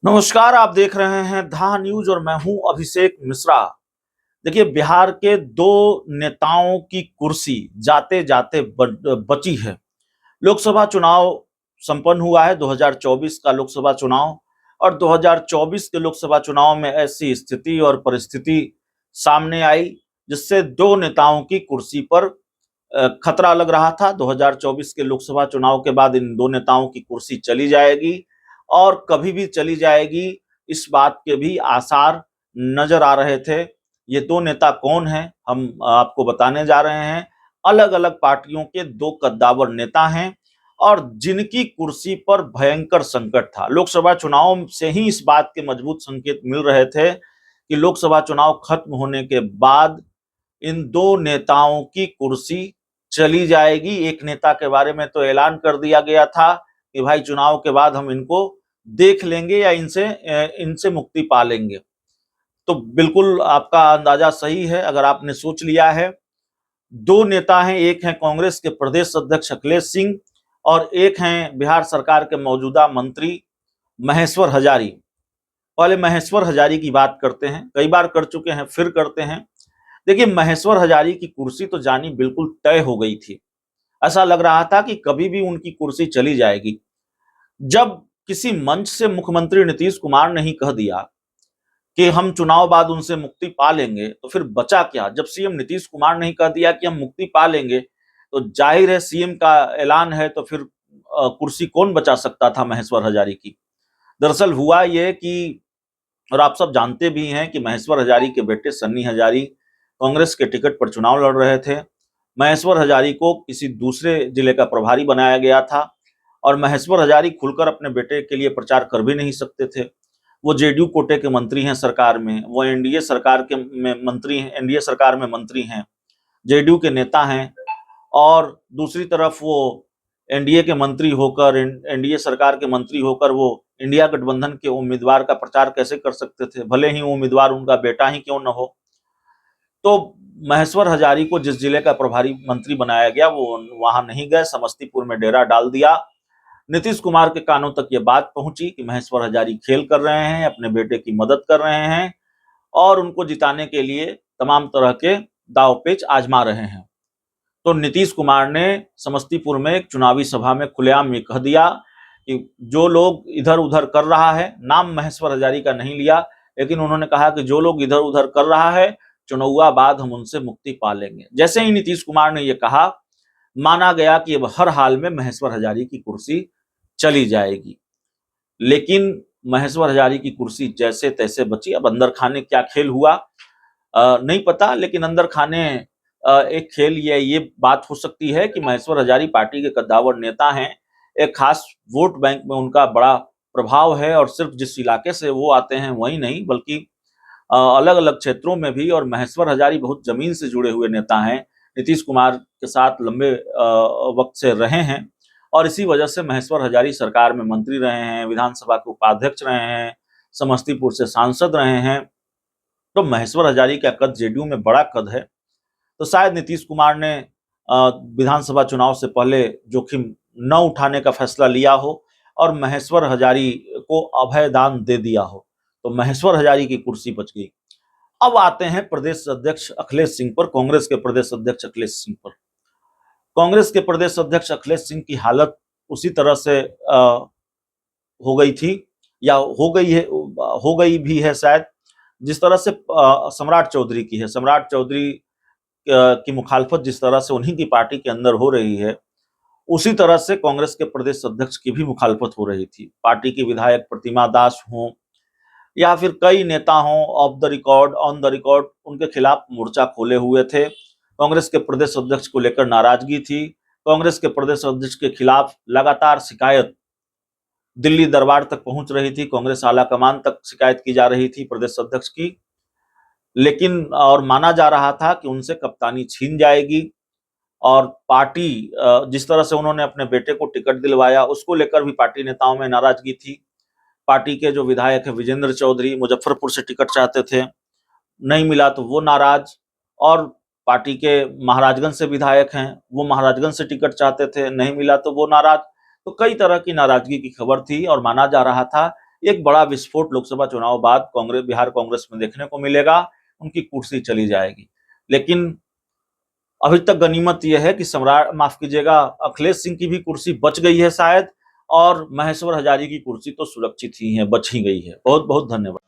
नमस्कार, आप देख रहे हैं धा न्यूज और मैं हूं अभिषेक मिश्रा। देखिए, बिहार के दो नेताओं की कुर्सी जाते जाते बची है। लोकसभा चुनाव संपन्न हुआ है, 2024 का लोकसभा चुनाव, और 2024 के लोकसभा चुनाव में ऐसी स्थिति और परिस्थिति सामने आई जिससे दो नेताओं की कुर्सी पर खतरा लग रहा था। 2024 के लोकसभा चुनाव के बाद इन दो नेताओं की कुर्सी चली जाएगी और कभी भी चली जाएगी, इस बात के भी आसार नजर आ रहे थे। ये दो नेता कौन हैं, हम आपको बताने जा रहे हैं। अलग अलग पार्टियों के दो कद्दावर नेता हैं और जिनकी कुर्सी पर भयंकर संकट था। लोकसभा चुनाव से ही इस बात के मजबूत संकेत मिल रहे थे कि लोकसभा चुनाव खत्म होने के बाद इन दो नेताओं की कुर्सी चली जाएगी। एक नेता के बारे में तो ऐलान कर दिया गया था कि भाई चुनाव के बाद हम इनको देख लेंगे या इनसे इनसे मुक्ति पा लेंगे। तो बिल्कुल आपका अंदाजा सही है अगर आपने सोच लिया है। दो नेता हैं, एक हैं कांग्रेस के प्रदेश अध्यक्ष अखिलेश सिंह और एक हैं बिहार सरकार के मौजूदा मंत्री महेश्वर हजारी। पहले महेश्वर हजारी की बात करते हैं, कई बार कर चुके हैं, फिर करते हैं। देखिए, महेश्वर हजारी की कुर्सी तो जानी बिल्कुल तय हो गई थी। ऐसा लग रहा था कि कभी भी उनकी कुर्सी चली जाएगी। जब किसी मंच से मुख्यमंत्री नीतीश कुमार ने ही कह दिया कि हम चुनाव बाद उनसे मुक्ति पा लेंगे, तो फिर बचा क्या। जब सीएम नीतीश कुमार ने ही कह दिया कि हम मुक्ति पा लेंगे, तो जाहिर है सीएम का ऐलान है, तो फिर कुर्सी कौन बचा सकता था महेश्वर हजारी की। दरअसल हुआ ये कि, और आप सब जानते भी हैं कि महेश्वर हजारी के बेटे सन्नी हजारी कांग्रेस के टिकट पर चुनाव लड़ रहे थे। महेश्वर हजारी को किसी दूसरे जिले का प्रभारी बनाया गया था और महेश्वर हजारी खुलकर अपने बेटे के लिए प्रचार कर भी नहीं सकते थे। वो जेडीयू कोटे के मंत्री हैं सरकार में, वो एनडीए सरकार के में मंत्री हैं, एनडीए सरकार में मंत्री हैं, जेडीयू के नेता हैं। और दूसरी तरफ वो एनडीए के मंत्री होकर, एनडीए सरकार के मंत्री होकर वो इंडिया गठबंधन के उम्मीदवार का प्रचार कैसे कर सकते थे, भले ही वो उम्मीदवार उनका बेटा ही क्यों न हो। तो महेश्वर हजारी को जिस जिले का प्रभारी मंत्री बनाया गया वो वहां नहीं गए, समस्तीपुर में डेरा डाल दिया। नीतीश कुमार के कानों तक ये बात पहुंची कि महेश्वर हजारी खेल कर रहे हैं, अपने बेटे की मदद कर रहे हैं और उनको जिताने के लिए तमाम तरह के दाव पेच आजमा रहे हैं। तो नीतीश कुमार ने समस्तीपुर में एक चुनावी सभा में खुलेआम ये कह दिया कि जो लोग इधर उधर कर रहा है, नाम महेश्वर हजारी का नहीं लिया, लेकिन उन्होंने कहा कि जो लोग इधर उधर कर रहा है, चुनाव बाद हम उनसे मुक्ति पा लेंगे। जैसे ही नीतीश कुमार ने यह कहा, माना गया कि अब हर हाल में महेश्वर हजारी की कुर्सी चली जाएगी। लेकिन महेश्वर हजारी की कुर्सी जैसे तैसे बची। अब अंदर खाने क्या खेल हुआ नहीं पता, लेकिन अंदर खाने एक खेल ये बात हो सकती है कि महेश्वर हजारी पार्टी के कद्दावर नेता हैं। एक खास वोट बैंक में उनका बड़ा प्रभाव है और सिर्फ जिस इलाके से वो आते हैं वही नहीं, बल्कि अलग अलग क्षेत्रों में भी। और महेश्वर हजारी बहुत जमीन से जुड़े हुए नेता हैं, नीतीश कुमार के साथ लंबे वक्त से रहे हैं और इसी वजह से महेश्वर हजारी सरकार में मंत्री रहे हैं, विधानसभा के उपाध्यक्ष रहे हैं, समस्तीपुर से सांसद रहे हैं। तो महेश्वर हजारी का कद जेडीयू में बड़ा कद है। तो शायद नीतीश कुमार ने विधानसभा चुनाव से पहले जोखिम न उठाने का फैसला लिया हो और महेश्वर हजारी को अभय दान दे दिया हो, तो महेश्वर हजारी की कुर्सी बच गई। अब आते हैं प्रदेश अध्यक्ष अखिलेश सिंह पर, कांग्रेस के प्रदेश अध्यक्ष अखिलेश सिंह पर। कांग्रेस के प्रदेश अध्यक्ष अखिलेश सिंह की हालत उसी तरह से हो गई थी, या हो गई भी है शायद, जिस तरह से सम्राट चौधरी की है। सम्राट चौधरी की मुखालफत जिस तरह से उन्हीं की पार्टी के अंदर हो रही है, उसी तरह से कांग्रेस के प्रदेश अध्यक्ष की भी मुखालफत हो रही थी। पार्टी की विधायक प्रतिमा दास हों या फिर कई नेता हों, of the record, on the record उनके खिलाफ मोर्चा खोले हुए थे। कांग्रेस के प्रदेश अध्यक्ष को लेकर नाराजगी थी। कांग्रेस के प्रदेश अध्यक्ष के खिलाफ लगातार शिकायत दिल्ली दरबार तक पहुंच रही थी, कांग्रेस आला कमान तक शिकायत की जा रही थी प्रदेश अध्यक्ष की। लेकिन और माना जा रहा था कि उनसे कप्तानी छीन जाएगी और पार्टी जिस तरह से उन्होंने अपने बेटे को टिकट दिलवाया, उसको लेकर भी पार्टी नेताओं में नाराजगी थी। पार्टी के जो विधायक है विजेंद्र चौधरी, मुजफ्फरपुर से टिकट चाहते थे, नहीं मिला तो वो नाराज। और पार्टी के महाराजगंज से विधायक हैं, वो महाराजगंज से टिकट चाहते थे, नहीं मिला तो वो नाराज। तो कई तरह की नाराजगी की खबर थी और माना जा रहा था एक बड़ा विस्फोट लोकसभा चुनाव बाद बिहार कांग्रेस में देखने को मिलेगा, उनकी कुर्सी चली जाएगी। लेकिन अभी तक गनीमत यह है कि सम्राट, माफ कीजिएगा, अखिलेश सिंह की भी कुर्सी बच गई है शायद, और महेश्वर हजारी की कुर्सी तो सुरक्षित ही है, बच ही गई है। बहुत बहुत धन्यवाद।